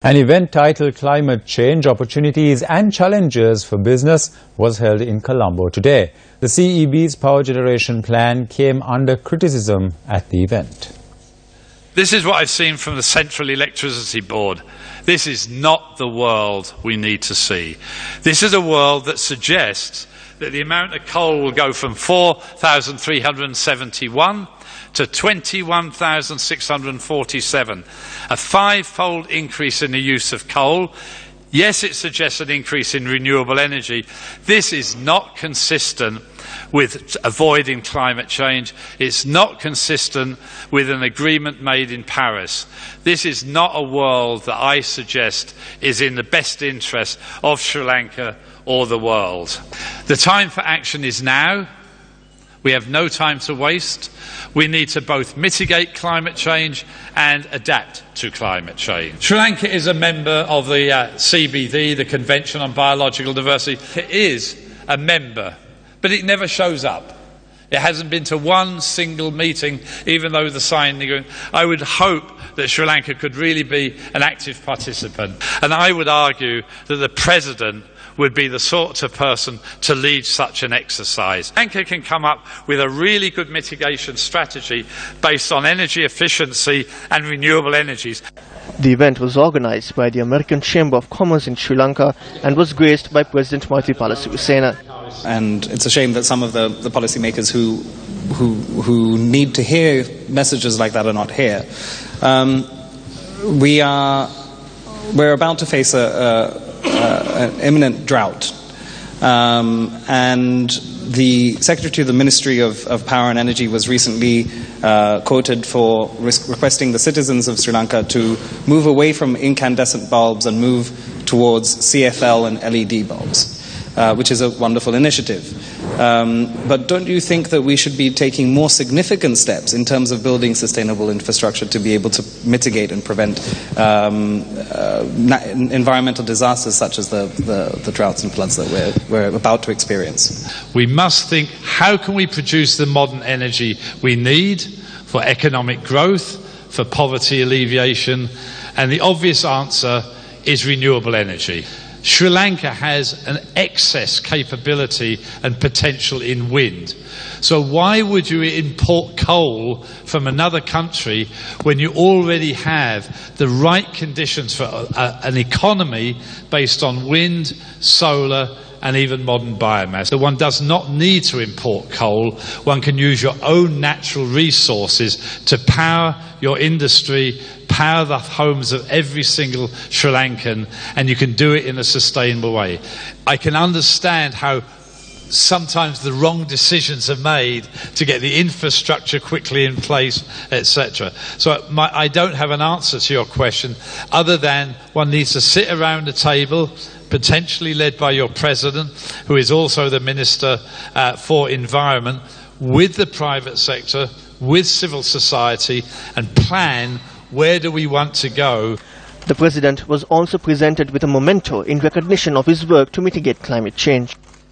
An event titled Climate Change, Opportunities and Challenges for Business was held in Colombo today. The CEB's power generation plan came under criticism at the event. This is what I've seen from the Central Electricity Board. This is not the world we need to see. This is a world that suggests that the amount of coal will go from 4,371 to 21,647, a five-fold increase in the use of coal. Yes, it suggests an increase in renewable energy. This is not consistent with avoiding climate change. It's not consistent with an agreement made in Paris. This is not a world that I suggest is in the best interest of Sri Lanka or the world. The time for action is now. We have no time to waste. We need to both mitigate climate change and adapt to climate change. Sri Lanka is a member of the CEB, the Convention on Biological Diversity. It is a member, but it never shows up. It hasn't been to one single meeting, even though the signing. I would hope that Sri Lanka could really be an active participant. And I would argue that the President would be the sort of person to lead such an exercise. Lanka can come up with a really good mitigation strategy based on energy efficiency and renewable energies. The event was organized by the American Chamber of Commerce in Sri Lanka and was graced by President Maithripala Sirisena. And it's a shame that some of the policymakers who need to hear messages like that are not here. We're about to face an imminent drought, and the Secretary of the Ministry of Power and Energy was recently quoted for requesting the citizens of Sri Lanka to move away from incandescent bulbs and move towards CFL and LED bulbs, which is a wonderful initiative. But don't you think that we should be taking more significant steps in terms of building sustainable infrastructure to be able to mitigate and prevent environmental disasters such as the droughts and floods that we're about to experience? We must think, how can we produce the modern energy we need for economic growth, for poverty alleviation? And the obvious answer is renewable energy. Sri Lanka has an excess capability and potential in wind. So why would you import coal from another country when you already have the right conditions for an economy based on wind, solar and even modern biomass? So one does not need to import coal. One can use your own natural resources to power your industry, power the homes of every single Sri Lankan, and you can do it in a sustainable way. I can understand how sometimes the wrong decisions are made to get the infrastructure quickly in place, etc. So I don't have an answer to your question other than one needs to sit around a table, potentially led by your President, who is also the Minister for Environment, with the private sector, with civil society, and plan where do we want to go. The President was also presented with a memento in recognition of his work to mitigate climate change.